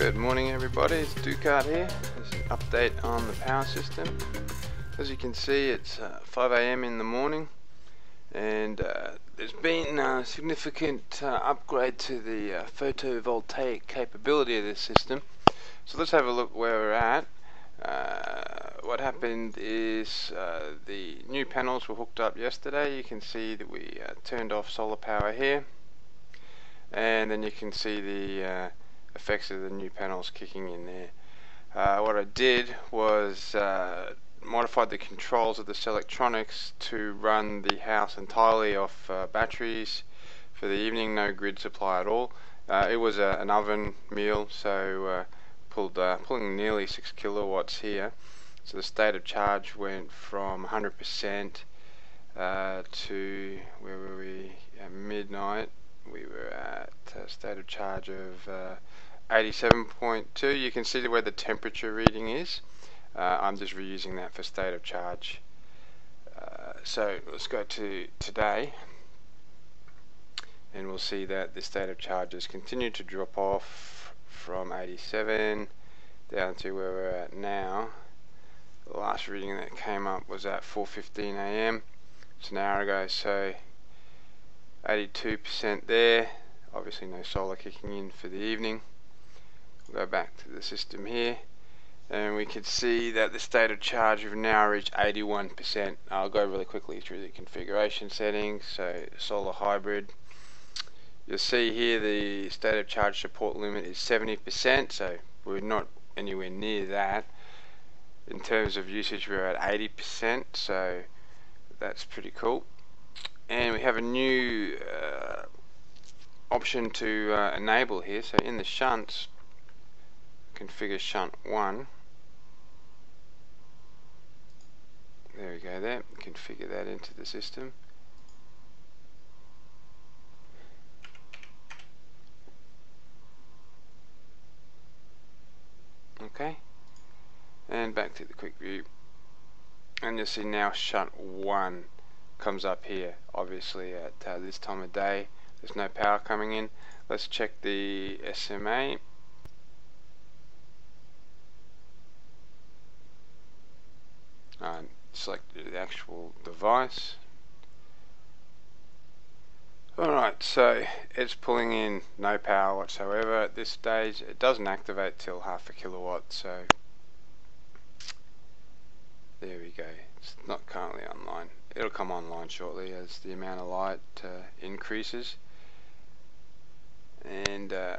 Good morning everybody, it's Ducart here. This is an update on the power system. As you can see, it's 5 AM in the morning, and there's been a significant upgrade to the photovoltaic capability of this system. So let's have a look where we're at. What happened is the new panels were hooked up yesterday. You can see that we turned off solar power here, and then you can see the effects of the new panels kicking in there. What I did was modified the controls of this electronics to run the house entirely off batteries for the evening, no grid supply at all. It was an oven meal, so pulling nearly 6 kilowatts here. So the state of charge went from 100% to, where were we, at midnight we were at a state of charge of 87.2. You can see where the temperature reading is. I'm just reusing that for state of charge. So let's go to today, and we'll see that the state of charge has continued to drop off from 87 down to where we're at now. The last reading that came up was at 4:15 AM. It's an hour ago, so 82% there. Obviously no solar kicking in for the evening. We'll go back to the system here, and we can see that the state of charge we've now reached 81%. I'll go really quickly through the configuration settings. So solar hybrid, you'll see here the state of charge support limit is 70%, so we're not anywhere near that. In terms of usage, we're at 80%, so that's pretty cool. And we have a new option to enable here. So in the shunts, configure shunt 1. There we go there. Configure that into the system. Okay. And back to the quick view. And you'll see now shunt 1 comes up here. Obviously at this time of day there's no power coming in. Let's check the SMA. Select the actual device. Alright, so it's pulling in no power whatsoever at this stage. It doesn't activate till 0.5 kilowatt, so there we go. It's not currently online. It'll come online shortly as the amount of light increases. And over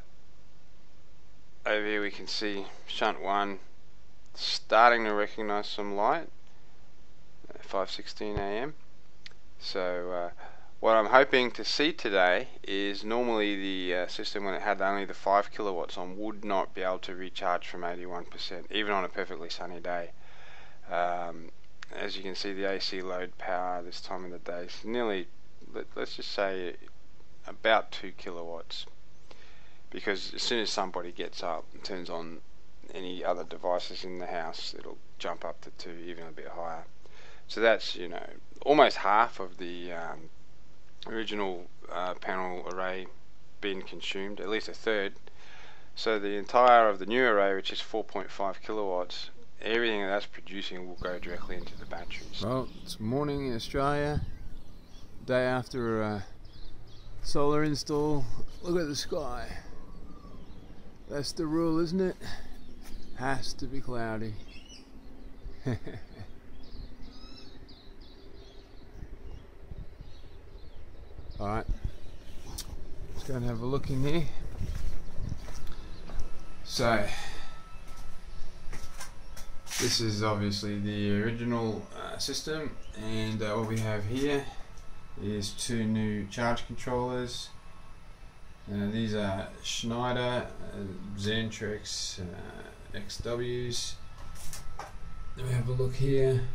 here we can see shunt 1 starting to recognize some light at 5:16 AM. So what I'm hoping to see today is, normally the system, when it had only the 5 kilowatts on, would not be able to recharge from 81%, even on a perfectly sunny day. As you can see, the AC load power this time of the day is nearly, let's just say, about 2 kilowatts, because as soon as somebody gets up and turns on any other devices in the house, it'll jump up to 2, even a bit higher. So that's, you know, almost half of the original panel array being consumed, at least a third. So the entire of the new array, which is 4.5 kilowatts, everything that's producing will go directly into the batteries. Well, it's morning in Australia, day after a solar install. Look at the sky. That's the rule, isn't it? Has to be cloudy. Alright, let's go and have a look in here. So this is obviously the original system, and what we have here is 2 new charge controllers. These are Schneider Xantrex XWs. Then we have a look here.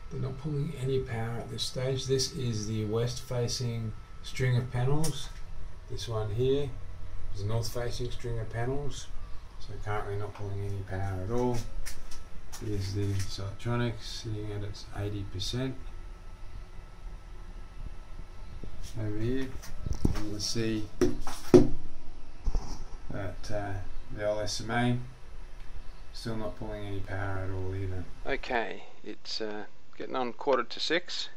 They're not pulling any power at this stage. This is the west facing string of panels. This one here is a north facing string of panels. So currently not pulling any power at all. Here's the electronics sitting at its 80%. Over here, and you'll see that the old SMA. Still not pulling any power at all either. Okay, it's getting on 5:45,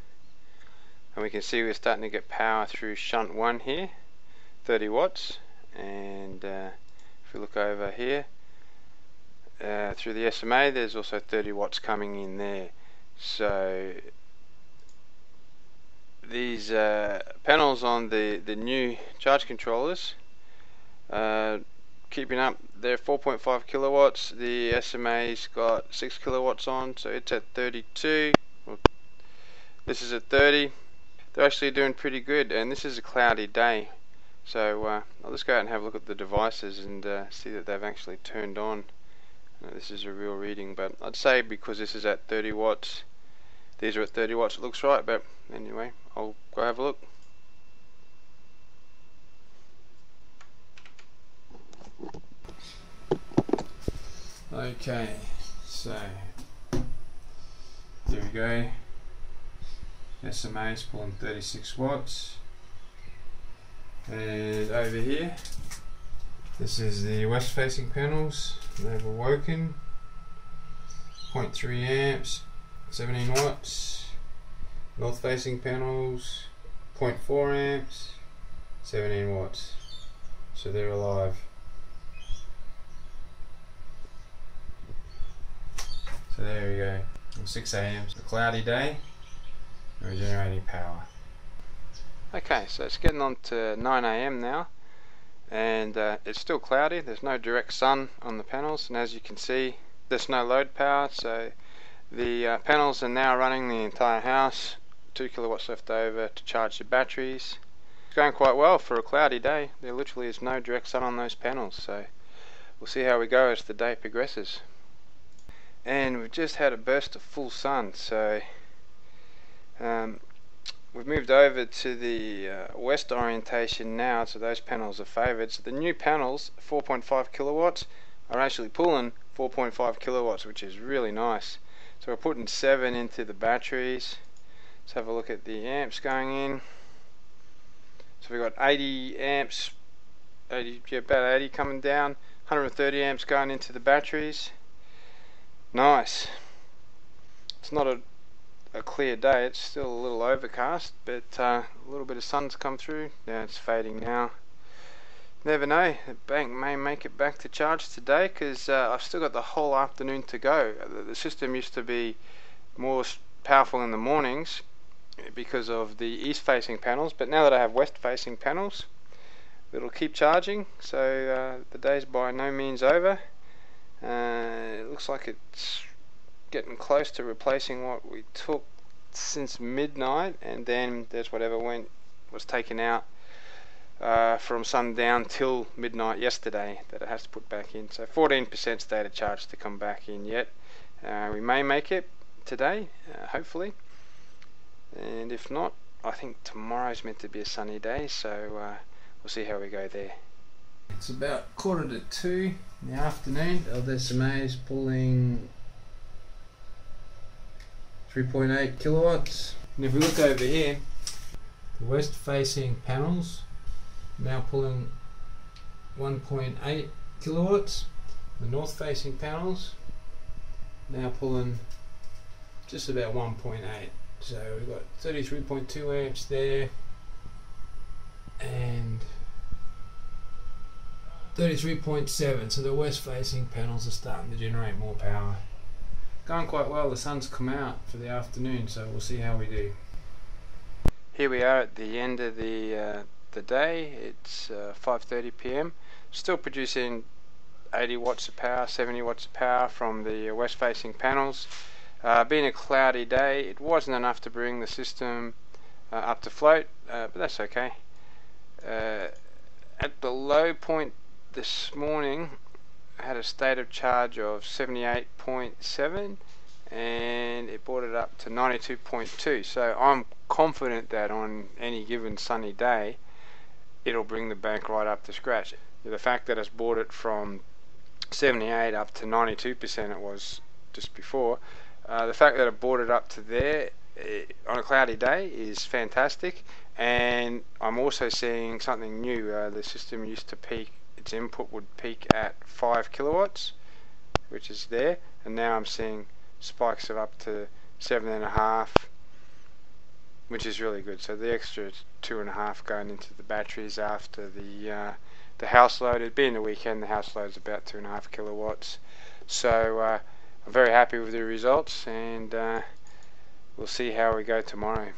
and we can see we're starting to get power through shunt 1 here, 30 watts, and if we look over here through the SMA, there's also 30 watts coming in there. So these panels on the new charge controllers keeping up. They're 4.5 kilowatts. The SMA's got 6 kilowatts on, so it's at 32. Well, this is at 30. They're actually doing pretty good, and this is a cloudy day, so I'll just go out and have a look at the devices and see that they've actually turned on. This is a real reading, but I'd say because this is at 30 watts, these are at 30 watts, it looks right. But anyway, I'll go have a look. Okay, so there we go. SMA is pulling 36 watts, and over here, this is the west facing panels. They've awoken. 0.3 amps, 17 watts. North facing panels, 0.4 amps, 17 watts. So they're alive. So there we go. 6 AM, it's a cloudy day. We're generating power. Okay, so it's getting on to 9 AM now, and it's still cloudy. There's no direct sun on the panels, and as you can see, there's no load power, so the panels are now running the entire house. 2 kilowatts left over to charge the batteries. It's going quite well for a cloudy day. There literally is no direct sun on those panels, so we'll see how we go as the day progresses. And we've just had a burst of full sun, so we've moved over to the west orientation now, so those panels are favoured. So the new panels, 4.5 kilowatts, are actually pulling 4.5 kilowatts, which is really nice. So we're putting 7 into the batteries. Let's have a look at the amps going in. So we've got 80 amps, about 80 coming down, 130 amps going into the batteries. Nice. It's not a clear day, it's still a little overcast, but a little bit of sun's come through. Now it's fading now. Never know, the bank may make it back to charge today, because I've still got the whole afternoon to go. The system used to be more powerful in the mornings because of the east facing panels, but now that I have west facing panels, it'll keep charging. So the day's by no means over. It looks like it's getting close to replacing what we took since midnight, and then there's whatever was taken out from sundown till midnight yesterday that it has to put back in. So 14% state of charge to come back in yet. We may make it today, hopefully, and if not, I think tomorrow's meant to be a sunny day, so we'll see how we go there. It's about 1:45 in the afternoon. The SMA is pulling 3.8 kilowatts. And if we look over here, the west facing panels now pulling 1.8 kilowatts. The north facing panels now pulling just about 1.8. So we've got 33.2 amps there and 33.7. So the west facing panels are starting to generate more power. Going quite well. The sun's come out for the afternoon, so we'll see how we do. Here we are at the end of the day. It's 5:30 PM. Still producing 80 watts of power, 70 watts of power from the west facing panels. Being a cloudy day, it wasn't enough to bring the system up to float, but that's okay. At the low point this morning, I had a state of charge of 78.7 and it brought it up to 92.2. So I'm confident that on any given sunny day it'll bring the bank right up to scratch. The fact that it's brought it from 78 up to 92% it was just before, the fact that it brought it up to there on a cloudy day is fantastic. And I'm also seeing something new. The system used to peak its input would peak at 5 kilowatts, which is there, and now I'm seeing spikes of up to 7.5, which is really good. So the extra 2.5 going into the batteries after the house load. It'd be in the weekend. The house load is about 2.5 kilowatts. So I'm very happy with the results, and we'll see how we go tomorrow.